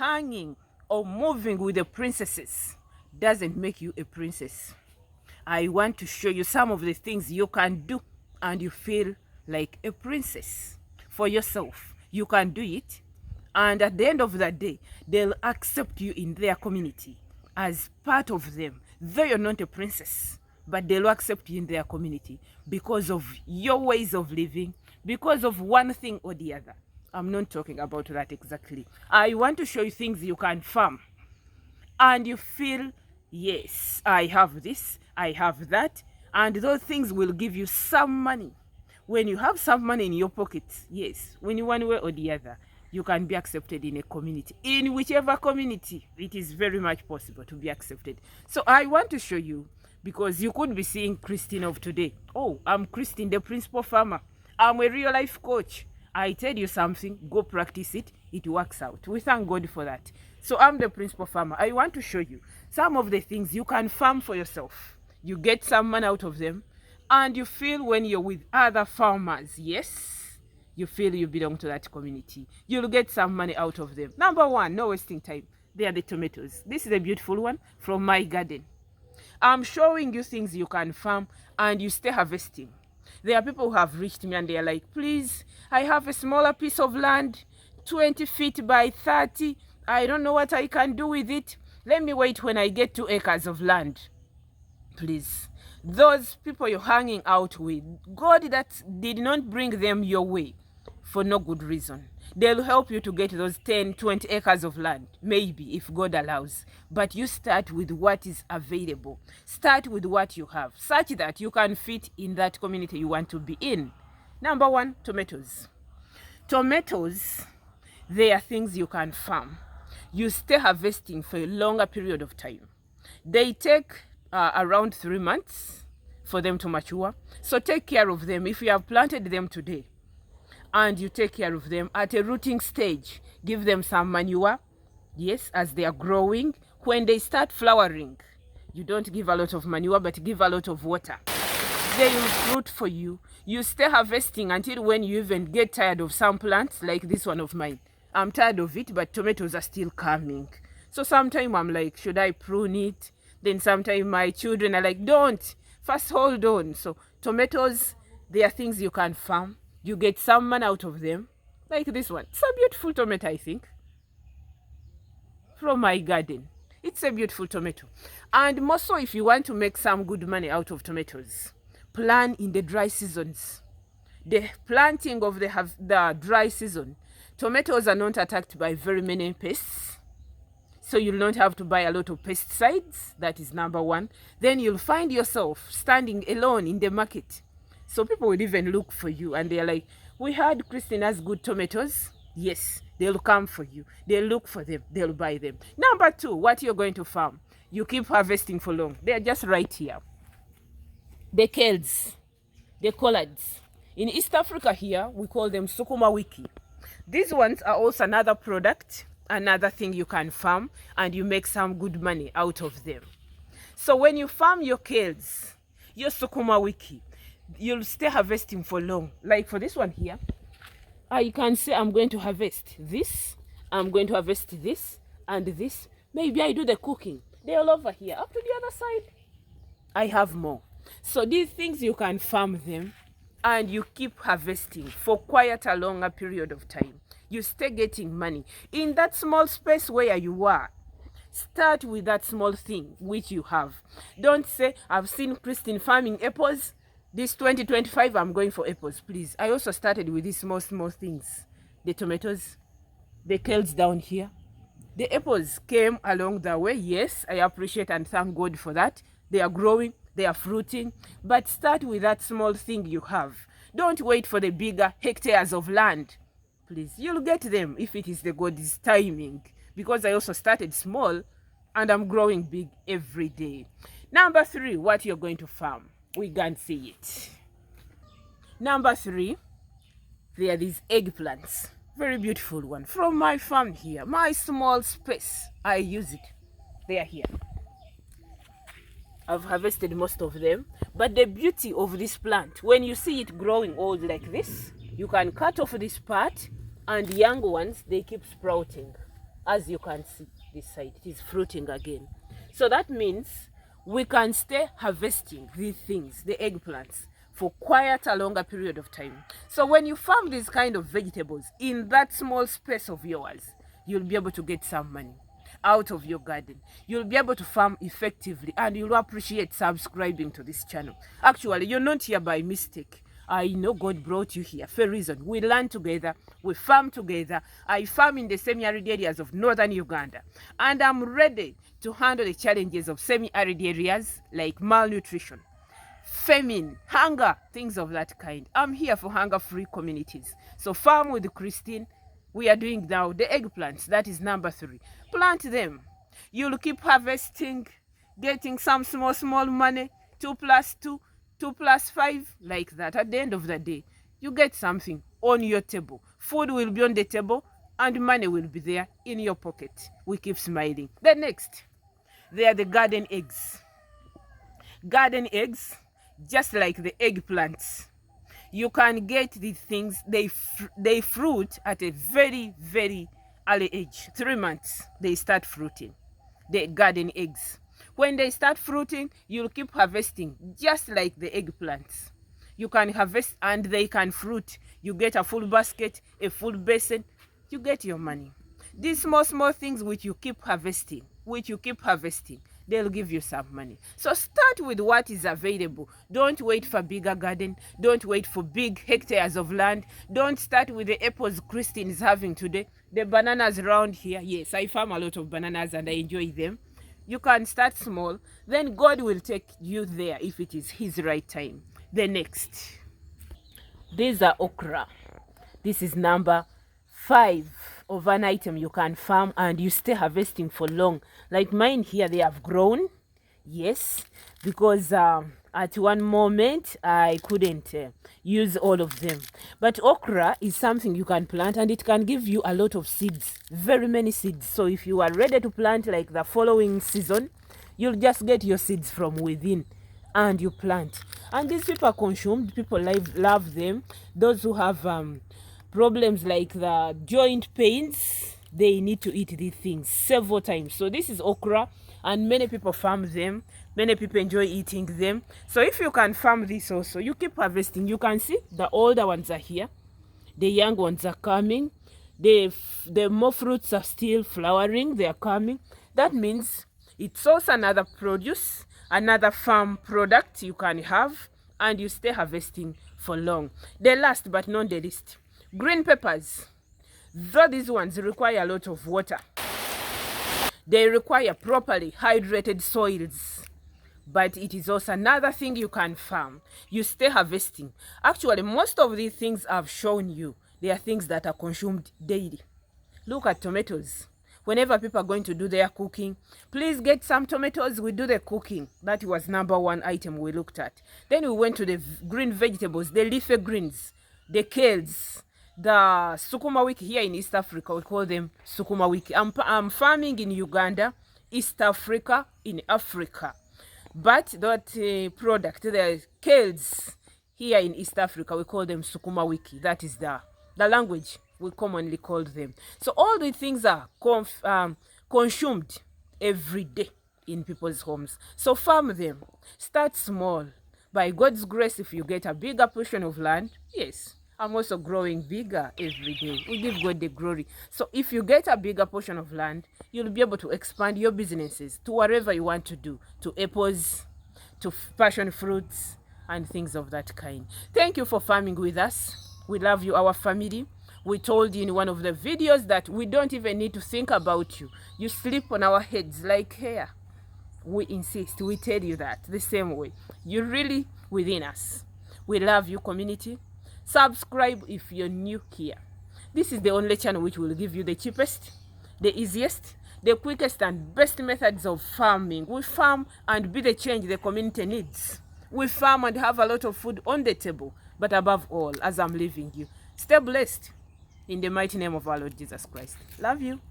hanging or moving with the princesses doesn't make you a princess. I want to show you some of the things you can do and you feel like a princess for yourself. You can do it, and at the end of the day, they'll accept you in their community as part of them. Though you're not a princess, but they'll accept you in their community because of your ways of living, because of one thing or the other. I'm not talking about that exactly. I want to show you things you can farm and you feel, yes, I have this, I have that, and those things will give you some money. When you have some money in your pocket, yes, when one way or the other, you can be accepted in a community. In whichever community, it is very much possible to be accepted. So I want to show you, because you could be seeing Christine of today. Oh, I'm Christine, the principal farmer. I'm a real life coach. I tell you something, go practice it, it works out. We thank God for that. So I'm the principal farmer. I want to show you some of the things you can farm for yourself. You get some money out of them, and you feel when you're with other farmers, yes, you feel you belong to that community. You'll get some money out of them. Number one, no wasting time. They are the tomatoes. This is a beautiful one from my garden. I'm showing you things you can farm and you stay harvesting. There are people who have reached me and they are like, please, I have a smaller piece of land, 20 feet by 30. I don't know what I can do with it. Let me wait when I get 2 acres of land. Please, those people you're hanging out with, God that did not bring them your way for no good reason. They'll help you to get those 10, 20 acres of land, maybe, if God allows. But you start with what is available. Start with what you have, such that you can fit in that community you want to be in. Number one, tomatoes. Tomatoes, they are things you can farm. You stay harvesting for a longer period of time. They take around 3 months for them to mature. So take care of them. If you have planted them today, and you take care of them at a rooting stage, give them some manure, yes, as they are growing. When they start flowering, you don't give a lot of manure, but give a lot of water. They will fruit for you. You stay harvesting until when you even get tired of some plants, like this one of mine. I'm tired of it, but tomatoes are still coming. So sometimes I'm like, should I prune it? Then sometimes my children are like, don't, first hold on. So tomatoes, they are things you can farm. You get some money out of them, like this one. It's a beautiful tomato, I think, from my garden. It's a beautiful tomato. And more so, if you want to make some good money out of tomatoes, plant in the dry seasons. The planting of the dry season, tomatoes are not attacked by very many pests, so you'll not have to buy a lot of pesticides. That is number one. Then you'll find yourself standing alone in the market. So people will even look for you and they're like, we heard Christine has good tomatoes. Yes, they'll come for you. They'll look for them. They'll buy them. Number two, what you're going to farm. You keep harvesting for long. They're just right here. The kales, the collards. In East Africa here, we call them sukuma wiki. These ones are also another product, another thing you can farm, and you make some good money out of them. So when you farm your kales, your sukuma wiki, you'll stay harvesting for long. Like for this one here, I can say I'm going to harvest this, I'm going to harvest this and this. Maybe I do the cooking. They're all over here. Up to the other side, I have more. So these things you can farm them and you keep harvesting for quite a longer period of time. You stay getting money in that small space where you are. Start with that small thing which you have. Don't say, I've seen Christine farming apples. This 2025, I'm going for apples, please. I also started with these small things. The tomatoes, the kales down here. The apples came along the way. Yes, I appreciate and thank God for that. They are growing, they are fruiting. But start with that small thing you have. Don't wait for the bigger hectares of land. Please, you'll get them if it is the God's timing. Because I also started small and I'm growing big every day. Number three, what you're going to farm. We can see it. Number three, there are these eggplants. Very beautiful one from my farm here. My small space, I use it. They are here. I've harvested most of them. But the beauty of this plant, when you see it growing old like this, you can cut off this part and young ones, they keep sprouting. As you can see, this side, it is fruiting again. So that means we can stay harvesting these things, the eggplants, for quite a longer period of time. So when you farm these kind of vegetables in that small space of yours, you'll be able to get some money out of your garden. You'll be able to farm effectively, and you'll appreciate subscribing to this channel. Actually, you're not here by mistake. I know God brought you here for a reason. We learn together, we farm together. I farm in the semi-arid areas of northern Uganda, and I'm ready to handle the challenges of semi-arid areas like malnutrition, famine, hunger, things of that kind. I'm here for hunger-free communities. So farm with Christine. We are doing now the eggplants. That is number 3. Plant them. You'll keep harvesting, getting some small money. 2 plus 2, 2 plus 5, like that. At the end of the day, you get something on your table. Food will be on the table, and money will be there in your pocket. We keep smiling. The next, they are the garden eggs. Garden eggs, just like the eggplants. You can get these things, they fruit at a very early age. 3 months they start fruiting, the garden eggs. When they start fruiting, you'll keep harvesting just like the eggplants. You can harvest and they can fruit. You get a full basket, a full basin, you get your money. These small things which you keep harvesting, they'll give you some money. So start with what is available. Don't wait for bigger garden. Don't wait for big hectares of land. Don't start with the apples Christine is having today. The bananas around here. Yes, I farm a lot of bananas and I enjoy them. You can start small. Then God will take you there if it is his right time. The next. These are okra. This is number 5 of an item you can farm and you stay harvesting for long. Like mine here, they have grown. Yes, because at one moment I couldn't use all of them. But okra is something you can plant and it can give you a lot of seeds, very many seeds. So if you are ready to plant like the following season, you'll just get your seeds from within and you plant. And these people are consumed. People love them. Those who have problems like the joint pains, they need to eat these things several times. So this is okra, and many people farm them. Many people enjoy eating them. So if you can farm this also, you keep harvesting. You can see the older ones are here, the young ones are coming, the more fruits are still flowering, they are coming. That means it's also another produce, another farm product you can have, and you stay harvesting for long. The last but not the least, green peppers. Though these ones require a lot of water, they require properly hydrated soils, but it is also another thing you can farm. You stay harvesting. Actually, most of these things I've shown you, they are things that are consumed daily. Look at tomatoes. Whenever people are going to do their cooking, please get some tomatoes. We do the cooking. That was number 1 item we looked at. Then we went to the green vegetables, the leafy greens, the kales, the sukuma wiki. Here in East Africa, we call them sukuma wiki. I'm farming in Uganda, East Africa, in Africa. But that product, the kales, here in East Africa, we call them sukuma wiki. That is the language we commonly call them. So all the things are consumed every day in people's homes. So farm them. Start small. By God's grace, if you get a bigger portion of land, yes, I'm also growing bigger every day. We give God the glory. So if you get a bigger portion of land, you'll be able to expand your businesses to whatever you want to do, to apples, to passion fruits, and things of that kind. Thank you for farming with us. We love you, our family. We told you in one of the videos that we don't even need to think about you. You sleep on our heads like hair. We insist, we tell you that the same way. You're really within us. We love you, community. Subscribe if you're new here. This is the only channel which will give you the cheapest, the easiest, the quickest and best methods of farming. We farm and be the change the community needs. We farm and have a lot of food on the table. But above all, as I'm leaving you, stay blessed in the mighty name of our Lord Jesus Christ. Love you.